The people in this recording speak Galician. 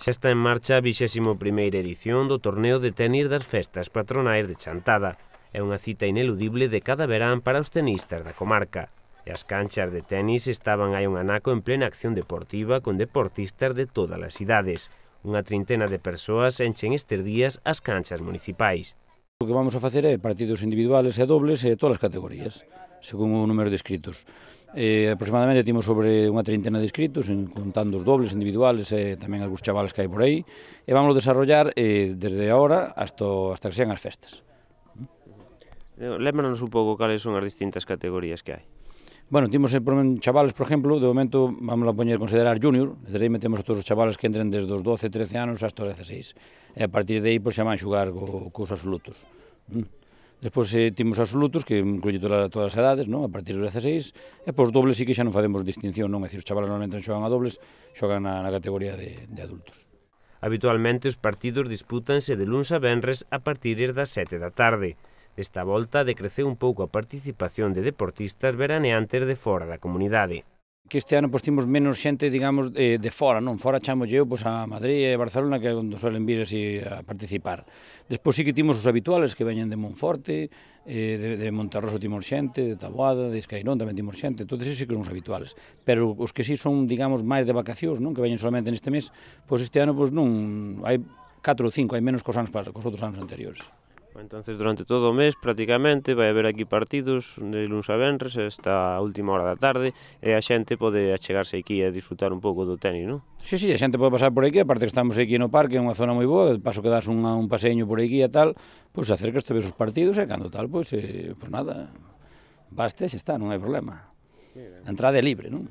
Xa está en marcha a 21ª edición do torneo de tenis das festas patronais de Chantada. É unha cita ineludible de cada verán para os tenistas da comarca. E as canchas de tenis estaban hai un anaco en plena acción deportiva con deportistas de todas as idades. Unha trintena de persoas enchen estes días as canchas municipais. O que vamos a facer é partidos individuales e dobles e todas as categorías, según o número de inscritos. Aproximadamente temos sobre unha trintena de inscritos, contando os dobles individuales e tamén algúns chavales que hai por aí, e vamos a desarrollar desde agora hasta que sean as festas. Lémbranos un pouco cales son as distintas categorías que hai. Bueno, temos chavales, por exemplo, de momento vamos a poñer considerar junior, desde aí metemos a todos os chavales que entren desde os 12, 13 anos hasta os 16, e a partir de aí xa van xogar cos absolutos. Despois temos absolutos que incluye todas as edades, a partir dos 16, e por dobles sí que xa non facemos distinción, non? É dicir, os chavales normalmente xogan a dobles, xogan na categoría de adultos. Habitualmente os partidos dispútanse de luns a venres a partir das 7 da tarde. Desta volta decreceu un pouco a participación de deportistas veraneantes de fora da comunidade. Que este ano temos menos xente, digamos, de fora, non? Fora chamolle eu a Madrid e Barcelona, que é onde suelen vir así a participar. Despois sí que temos os habituales que veñen de Monforte, de Monterroso temos xente, de Taboada, de Escairón tamén temos xente, todos esos sí que son os habituales. Pero os que sí son, digamos, máis de vacacións, non? Que veñen solamente neste mes, pois este ano non hai 4 ou 5, hai menos cos outros anos anteriores. Entonces, durante todo o mes, prácticamente, vai haber aquí partidos de luns a venres esta última hora da tarde e a xente pode achegarse aquí a disfrutar un pouco do tenis, non? Sí, a xente pode pasar por aquí, aparte que estamos aquí no parque, é unha zona moi boa, de paso que das un paseño por aquí e tal, pois acercas, te ves os partidos e cando tal, pois nada, basta e xa está, non hai problema. A entrada é libre, non?